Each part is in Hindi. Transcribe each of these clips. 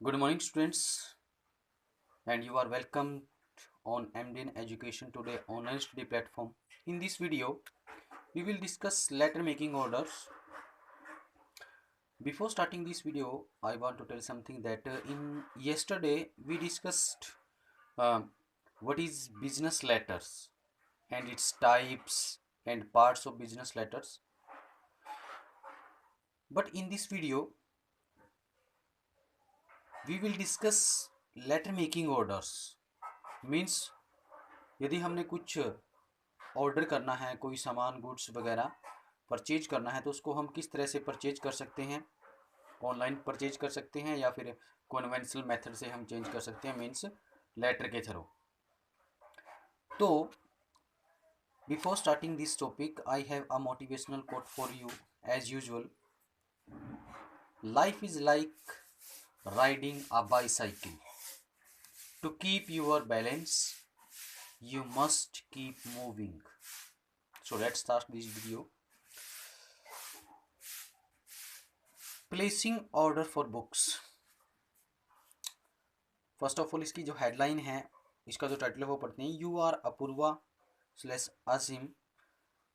Good morning, students, and you are welcome on MDN Education Today online study platform. In this video, we will discuss letter making orders. Before starting this video, I want to tell something that in yesterday we discussed um, what is business letters and its types and parts of business letters. But in this video, we will discuss letter making orders. Means यदि हमने कुछ ऑर्डर करना है, कोई सामान गुड्स वगैरह परचेज करना है, तो उसको हम किस तरह से परचेज कर सकते हैं। ऑनलाइन परचेज कर सकते हैं या फिर कन्वेंशनल मेथड से हम चेंज कर सकते हैं, मीन्स लेटर के थ्रू। तो before starting this topic I have a motivational quote for you as usual. Life is like riding a bicycle. To keep your balance you must keep moving. So let's start this video. Placing order for books. First of all इसकी जो हेडलाइन है, इसका जो टाइटल है वो पढ़ते हैं। You are Apoorva slash Azeem,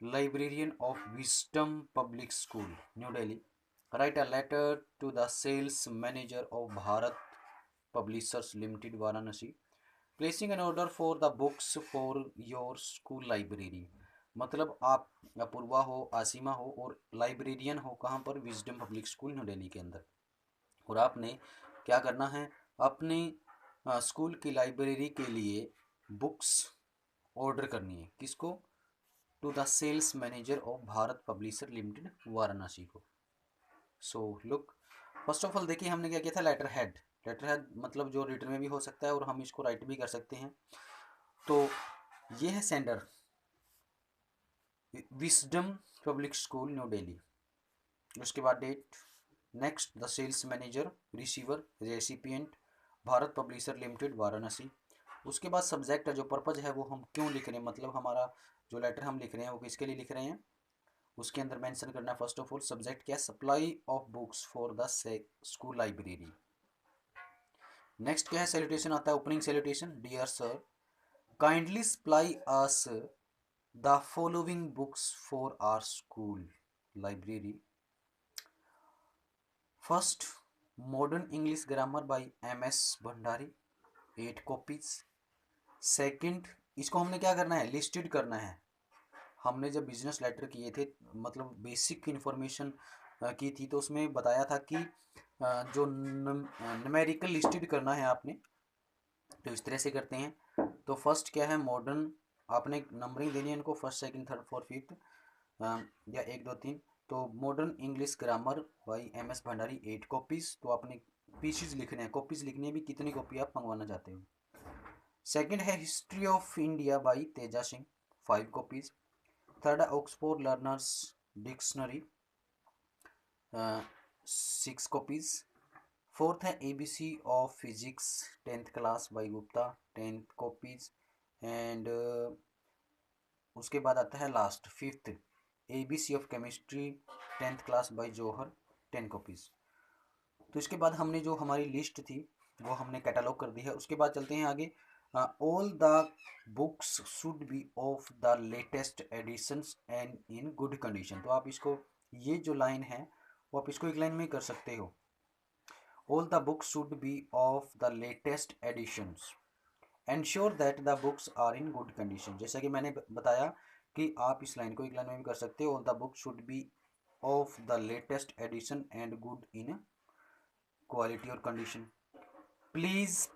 librarian of Wisdom Public School, New Delhi, write a letter to the sales manager of Bharat Publishers Limited, Varanasi, placing an order for the books for your school library. मतलब आप अपूर्वा हो, आसिमा हो और लाइब्रेरियन हो, कहाँ पर? Wisdom Public School New Delhi के अंदर। और आपने क्या करना है? अपने स्कूल की लाइब्रेरी के लिए बुक्स ऑर्डर करनी है। किसको? To the sales manager of Bharat publisher limited, Varanasi को। So look, first of all देखिए हमने क्या किया था, लेटर हेड। लेटर हेड मतलब जो रिटर्न में भी हो सकता है और हम इसको राइट भी कर सकते हैं। तो ये है sender, Wisdom Public School New Delhi. उसके बाद date, next the sales manager, receiver, recipient Bharat publisher limited, Varanasi. उसके बाद सब्जेक्ट, जो पर्पज है वो हम क्यों लिख रहे हैं, मतलब हमारा जो लेटर हम लिख रहे हैं वो किसके लिए लिख रहे हैं, उसके अंदर मेंशन करना है। फर्स्ट ऑफ ऑल सब्जेक्ट क्या है? Supply of books for the school library. Next क्या है? सैल्यूटेशन आता है, opening salutation. Dear sir, kindly supply us the following books for our school library. First, modern English grammar by MS Bhandari, 8 copies. Second, इसको हमने क्या करना है? लिस्टेड करना है। हमने जब बिजनेस लेटर किए थे, मतलब बेसिक इन्फॉर्मेशन की थी, तो उसमें बताया था कि जो न्यूमेरिकल लिस्टेड करना है आपने, तो इस तरह से करते हैं। तो फर्स्ट क्या है? मॉडर्न, आपने नंबरिंग देनी है इनको, first second third fourth fifth, या 1 2 3। तो modern English grammar by MS Bhandari, 8 copies. तो आपने पीसीज लिखने हैं, कॉपीज लिखनी है भी, कितनी कॉपी आप मंगवाना चाहते हो। सेकंड है history of India by Teja Singh, 5 copies. Third है Oxford learner's dictionary, 6 copies. Fourth है ABC of physics 10th class by Gupta, 10 copies. And उसके बाद आता है last, fifth, ABC of chemistry 10th class by Johar, 10 copies. तो इसके बाद हमने जो हमारी लिस्ट थी वो हमने कैटलॉग कर दी है। उसके बाद चलते हैं आगे। All the books should be of the latest editions and in good condition. तो आप इसको, ये जो लाइन है वो आप इसको एक लाइन में कर सकते हो। All the books should be of the latest editions, ensure that the books are in good condition. जैसा कि मैंने बताया कि आप इस लाइन को एक लाइन में भी कर सकते हो। All the books should be of the latest edition and good in quality और condition. Please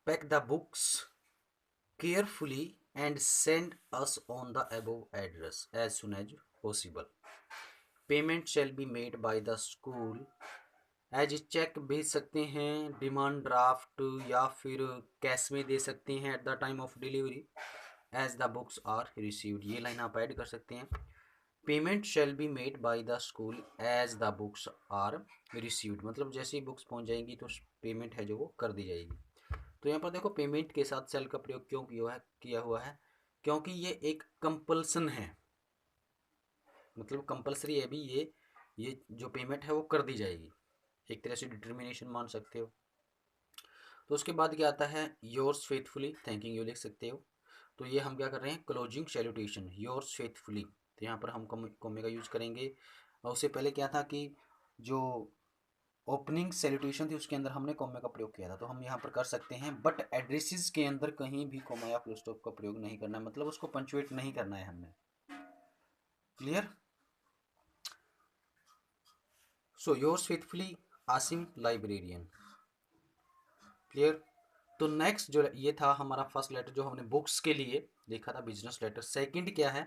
pack the books carefully and send us on the above address as soon as possible. Payment shall be made by the school as cheque भेज सकते हैं, डिमांड ड्राफ्ट, या फिर कैश में दे सकते हैं at the time of delivery, as the books are received. ये लाइन आप ऐड कर सकते हैं। Payment shall be made by the school as the books are received, मतलब जैसे ही बुक्स पहुंच जाएंगी तो पेमेंट है जो वो कर दी जाएगी। तो यहाँ पर देखो, पेमेंट के साथ सेल का प्रयोग क्यों किया हुआ है? क्योंकि ये एक कंपल्सन है, मतलब कंपल्सरी है भी ये ये जो पेमेंट है वो कर दी जाएगी, एक तरह से डिटर्मिनेशन मान सकते हो। तो उसके बाद क्या आता है, योर्स फेथफुली, थैंकिंग यू लिख सकते हो। तो ये हम क्या कर रहे हैं, क्लोजिंग सैल्यूटेशन योर्स फेथफुली, तो यहाँ पर हम कॉमे का यूज़ करेंगे। और उससे पहले क्या था कि जो ओपनिंग सैल्यूटेशन थी उसके अंदर हमने कॉमे का प्रयोग किया था, तो हम यहाँ पर कर सकते हैं, बट एड्रेसेस के अंदर कहीं भी कॉमा या फुल स्टॉप का प्रयोग नहीं करना है, मतलब उसको पंचुएट नहीं करना है हमने। Clear? So yours faithfully Asim librarian. Clear? तो नेक्स्ट जो ये था हमारा फर्स्ट लेटर जो हमने बुक्स के लिए देखा था, बिजनेस लेटर। सेकंड क्या है,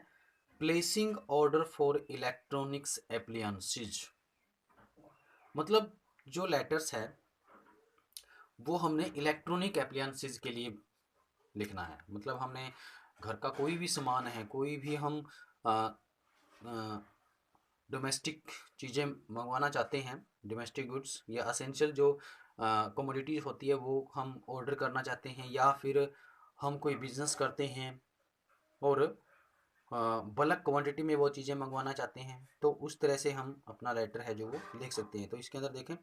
प्लेसिंग ऑर्डर फॉर इलेक्ट्रॉनिक्स एप्लियंसेज। मतलब जो लेटर्स है वो हमने इलेक्ट्रॉनिक एप्लियंसेज के लिए लिखना है। मतलब हमने घर का कोई भी सामान है, कोई भी हम डोमेस्टिक चीज़ें मंगवाना चाहते हैं, डोमेस्टिक गुड्स या असेंशियल जो कमोडिटीज़ होती है वो हम ऑर्डर करना चाहते हैं, या फिर हम कोई बिजनेस करते हैं और बल्क क्वांटिटी में वो चीज़ें मंगवाना चाहते हैं, तो उस तरह से हम अपना लेटर है जो वो लिख सकते हैं। तो इसके अंदर देखें,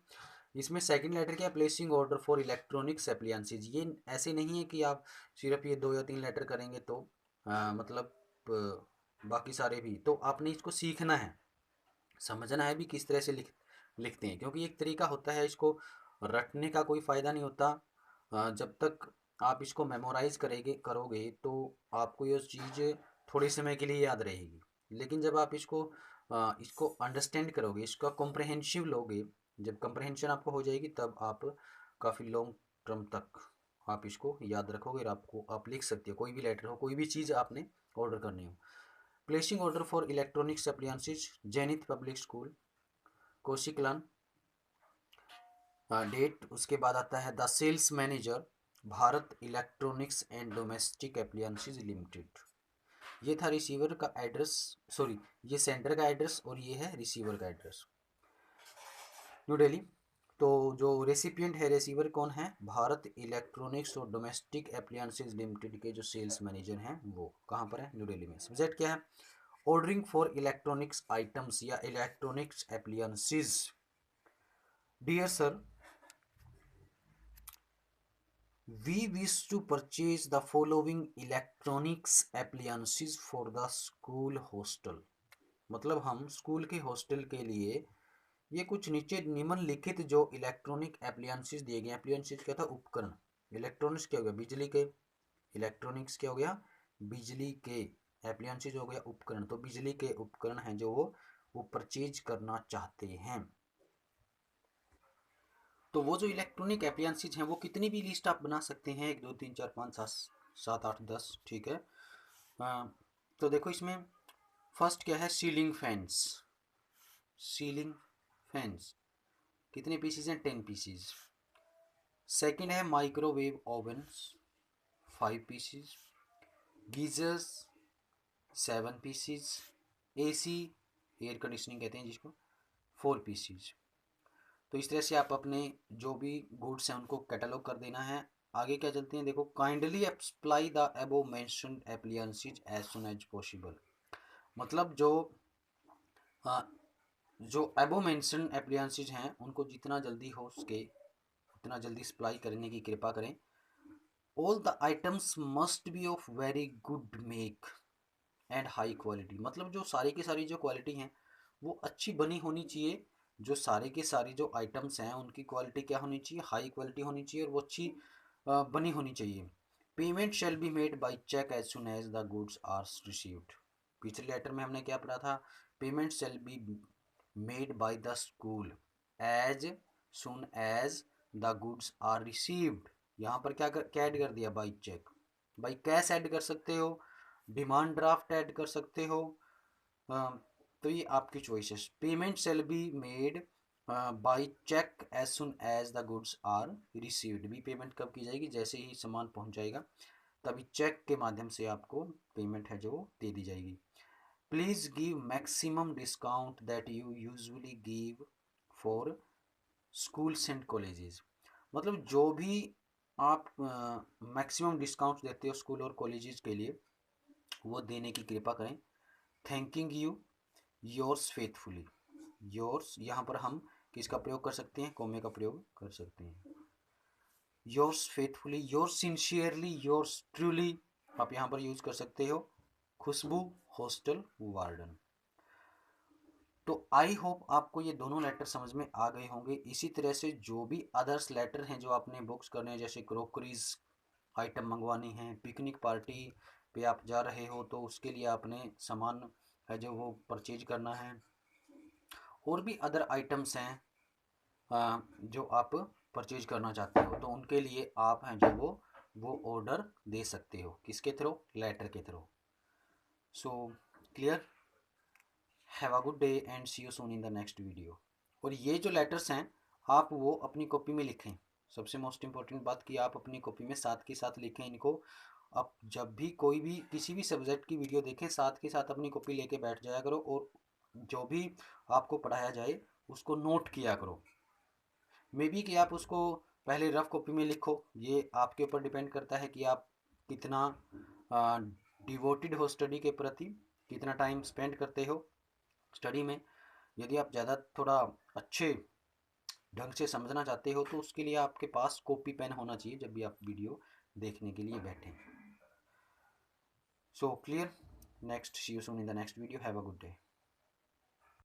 इसमें सेकंड लेटर क्या है, प्लेसिंग ऑर्डर फॉर इलेक्ट्रॉनिक्स एप्लियंसेज। ये ऐसे नहीं है कि आप सिर्फ ये 2 या 3 लेटर करेंगे तो मतलब बाकी सारे भी, तो आपने इसको सीखना है, समझना है भी किस तरह से लिखते हैं, क्योंकि एक तरीका होता है, इसको रटने का कोई फ़ायदा नहीं होता। जब तक आप इसको मेमोराइज करोगे तो आपको ये चीज़ थोड़े समय के लिए याद रहेगी, लेकिन जब आप इसको अंडरस्टैंड करोगे, इसका कॉम्प्रहेंसिव लोगे, जब कॉम्प्रहेंशन आपको हो जाएगी तब आप काफ़ी लॉन्ग टर्म तक आप इसको याद रखोगे और आप लिख सकते हो, कोई भी लेटर हो, कोई भी चीज़ आपने ऑर्डर करनी हो। Placing order for electronics appliances, Zenith public school, कोशिकलन। डेट उसके बाद आता है the sales manager, Bharat electronics and domestic appliances limited. ये था रिसीवर का एड्रेस, सॉरी ये सेंडर का एड्रेस और ये है रिसीवर का एड्रेस, न्यू दिल्ली। तो जो रेसिपिएंट है, रिसीवर कौन है, भारत इलेक्ट्रॉनिक्स और डोमेस्टिक एप्लियंसेज लिमिटेड के जो सेल्स मैनेजर हैं वो कहाँ पर है, न्यू दिल्ली में। सब्जेक्ट क्या है, ऑर्डरिंग फॉर इलेक्ट्रॉनिक्स आइटम्स या electronics appliances. Dear sir, we wish to purchase the following electronics appliances for the school hostel। मतलब हम स्कूल के हॉस्टल के लिए ये कुछ नीचे निम्नलिखित जो इलेक्ट्रॉनिक एप्लियंसेस दिए गए, एप्लियंसेस क्या था, उपकरण, इलेक्ट्रॉनिक्स क्या हो गया, बिजली के, इलेक्ट्रॉनिक्स क्या हो गया, बिजली के, एप्लियंसेस हो गया उपकरण, तो बिजली के उपकरण हैं जो वो परचेज करना चाहते हैं। तो वो जो इलेक्ट्रॉनिक एप्लियंसेज हैं वो कितनी भी लिस्ट आप बना सकते हैं, 1 2 3 4 5 7 8 10, ठीक है। तो देखो इसमें फर्स्ट क्या है, सीलिंग फैंस। सीलिंग फैंस कितने पीसीज हैं, 10 पीसीज। सेकंड है microwave ovens, 5 pieces. Geysers 7 pieces. AC air conditioning कहते हैं जिसको, 4 पीसीज। तो इस तरह से आप अपने जो भी गुड्स हैं उनको कैटलॉग कर देना है। आगे क्या चलते हैं, देखो, kindly apply the above mentioned appliances as soon as possible. मतलब जो अबव मेंशन्ड एप्लियंसेज हैं उनको जितना जल्दी हो सके उतना जल्दी सप्लाई करने की कृपा करें। All the items must be of very good make and high quality. मतलब जो सारी की सारी जो क्वालिटी हैं वो अच्छी बनी होनी चाहिए, जो सारे के सारी जो आइटम्स हैं उनकी क्वालिटी क्या होनी चाहिए, हाई क्वालिटी होनी चाहिए और वो अच्छी बनी होनी चाहिए। Payment shall be made by cheque as soon as the goods are received. पिछले लेटर में हमने क्या पढ़ा था, payment shall be made by the school as soon as the goods are received. यहाँ पर क्या ऐड कर दिया, by cheque. By cash add कर सकते हो, डिमांड ड्राफ्ट ऐड कर सकते हो, तो ये आपकी चॉइस है। Payment shall be made by cheque as soon as the goods are received. भी पेमेंट कब की जाएगी, जैसे ही सामान पहुंच जाएगा तभी चेक के माध्यम से आपको पेमेंट है जो दे दी जाएगी। Please give maximum discount that you usually give for schools and colleges. मतलब जो भी आप मैक्सिमम डिस्काउंट देते हो स्कूल और कॉलेजेस के लिए वो देने की कृपा करें। Thanking you yours faithfully yours, यहाँ पर हम किसका प्रयोग कर सकते हैं, कॉमे का प्रयोग कर सकते हैं। Yours faithfully, yours sincerely, yours truly आप यहाँ पर यूज कर सकते हो। खुशबू हॉस्टल वार्डन। तो आई होप आपको ये दोनों लेटर समझ में आ गए होंगे। इसी तरह से जो भी अदर्स लेटर हैं जो आपने बुक्स करने हैं, जैसे क्रोकरीज आइटम मंगवानी है, पिकनिक पार्टी पे आप जा रहे हो तो उसके लिए आपने सामान है जो वो परचेज करना है, और भी अदर आइटम्स हैं जो आप परचेज करना चाहते हो, तो उनके लिए आप हैं जो वो ऑर्डर दे सकते हो, किसके थ्रू, लेटर के through. So clear, have a good day and see you soon in the next video. और ये जो लेटर्स हैं आप वो अपनी कॉपी में लिखें। सबसे मोस्ट इम्पोर्टेंट बात कि आप अपनी कॉपी में साथ के साथ लिखें इनको। आप जब भी कोई भी किसी भी सब्जेक्ट की वीडियो देखें, साथ के साथ अपनी कॉपी लेके बैठ जाया करो, और जो भी आपको पढ़ाया जाए उसको नोट किया करो। मे बी कि आप उसको पहले रफ कॉपी में लिखो, ये आपके ऊपर डिपेंड करता है कि आप कितना डिवोटेड हो स्टडी के प्रति, कितना टाइम स्पेंड करते हो स्टडी में। यदि आप ज़्यादा थोड़ा अच्छे ढंग से समझना चाहते हो तो उसके लिए आपके पास कॉपी पेन होना चाहिए जब भी आप वीडियो देखने के लिए बैठें। So clear, next see you soon in the next video, have a good day.